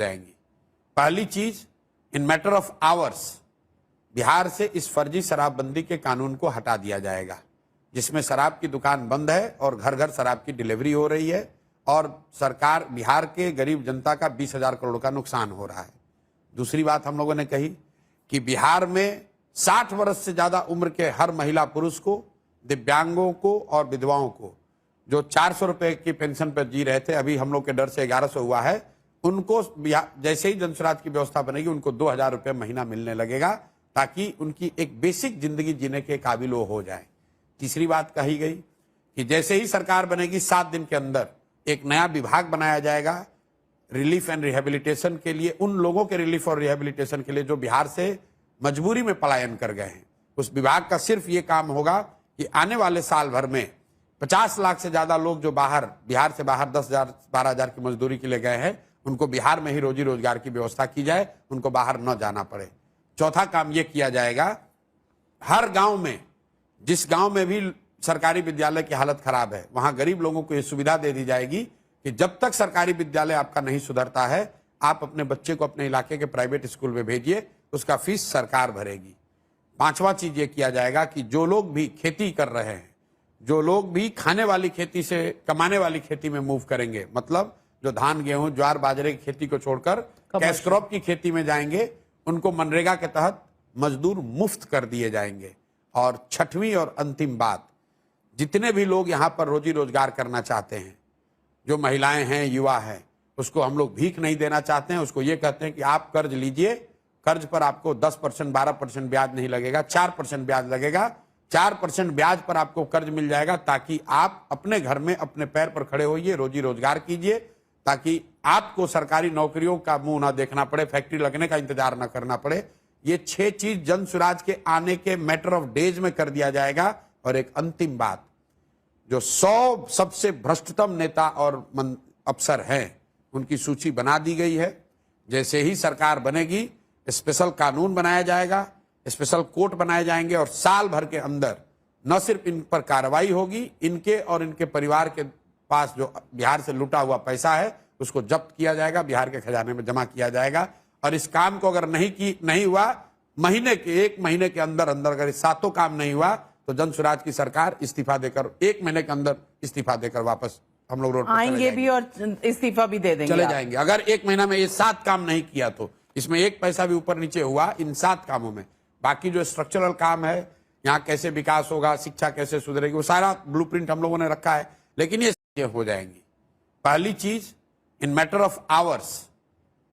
जाएंगी। पहली चीज, इन मैटर ऑफ आवर्स बिहार से इस फर्जी शराबबंदी के कानून को हटा दिया जाएगा, जिसमें शराब की दुकान बंद है और घर घर शराब की डिलीवरी हो रही है और सरकार, बिहार के गरीब जनता का 20,000 करोड़ का नुकसान हो रहा है। दूसरी बात हम लोगों ने कही कि बिहार में 60 वर्ष से ज्यादा उम्र के हर महिला पुरुष को, दिव्यांगों को और विधवाओं को जो 400 रुपए की पेंशन पर जी रहे थे, अभी हम लोग के डर से 1100 हुआ है, उनको जैसे ही जनस्वराज की व्यवस्था बनेगी उनको 2,000 रुपये महीना मिलने लगेगा, ताकि उनकी एक बेसिक जिंदगी जीने के काबिल वो हो जाए। तीसरी बात कही गई कि जैसे ही सरकार बनेगी 7 दिन के अंदर एक नया विभाग बनाया जाएगा रिलीफ एंड रिहेबिलिटेशन के लिए, उन लोगों के रिलीफ और रिहेबिलिटेशन के लिए जो बिहार से मजबूरी में पलायन कर गए हैं। उस विभाग का सिर्फ ये काम होगा कि आने वाले साल भर में 50 लाख से ज्यादा लोग जो बिहार से बाहर 10,000 12,000 की मजदूरी के लिए गए हैं, उनको बिहार में ही रोजी रोजगार की व्यवस्था की जाए, उनको बाहर न जाना पड़े। चौथा काम यह किया जाएगा, हर गांव में, जिस गांव में भी सरकारी विद्यालय की हालत खराब है, वहां गरीब लोगों को यह सुविधा दे दी जाएगी कि जब तक सरकारी विद्यालय आपका नहीं सुधरता है, आप अपने बच्चे को अपने इलाके के प्राइवेट स्कूल में भेजिए, उसका फीस सरकार भरेगी। पांचवा चीज ये किया जाएगा कि जो लोग भी खेती कर रहे हैं, जो लोग भी खाने वाली खेती से कमाने वाली खेती में मूव करेंगे, मतलब जो धान गेहूं ज्वार बाजरे की खेती को छोड़कर कैश क्रॉप की खेती में जाएंगे, उनको मनरेगा के तहत मजदूर मुफ्त कर दिए जाएंगे। और छठवीं और अंतिम बात, जितने भी लोग यहाँ पर रोजी रोजगार करना चाहते हैं, जो महिलाएं हैं, युवा हैं, उसको हम लोग भीख नहीं देना चाहते हैं, उसको ये कहते हैं कि आप कर्ज लीजिए, कर्ज पर आपको 10% 12% ब्याज नहीं लगेगा, 4% ब्याज लगेगा, 4% ब्याज पर आपको कर्ज मिल जाएगा, ताकि आप अपने घर में अपने पैर पर खड़े होइए, रोजी रोजगार कीजिए, ताकि आपको सरकारी नौकरियों का मुंह ना देखना पड़े, फैक्ट्री लगने का इंतजार ना करना पड़े। ये 6 चीज जन स्वराज के आने के मैटर ऑफ डेज में कर दिया जाएगा। और एक अंतिम बात, जो 100 सबसे भ्रष्टतम नेता और अफसर हैं, उनकी सूची बना दी गई है। जैसे ही सरकार बनेगी, स्पेशल कानून बनाया जाएगा, स्पेशल कोर्ट बनाए जाएंगे और साल भर के अंदर न सिर्फ इन पर कार्रवाई होगी, इनके और इनके परिवार के पास जो बिहार से लूटा हुआ पैसा है उसको जब्त किया जाएगा, बिहार के खजाने में जमा किया जाएगा। और इस काम को अगर नहीं हुआ, एक महीने के अंदर अगर इस 7 काम नहीं हुआ, तो जन स्वराज की सरकार इस्तीफा देकर 1 महीने के अंदर इस्तीफा देकर वापस हम लोग रोड पर आएंगे भी और इस्तीफा भी दे देंगे, चले जाएंगे। अगर 1 महीना में ये 7 काम नहीं किया तो इसमें 1 पैसा भी ऊपर नीचे हुआ इन 7 कामों में, बाकी जो स्ट्रक्चरल काम है, यहाँ कैसे विकास होगा, शिक्षा कैसे सुधरेगी, वो सारा ब्लूप्रिंट हम लोगों ने रखा है, लेकिन ये हो जाएंगी। पहली चीज, इन मैटर ऑफ आवर्स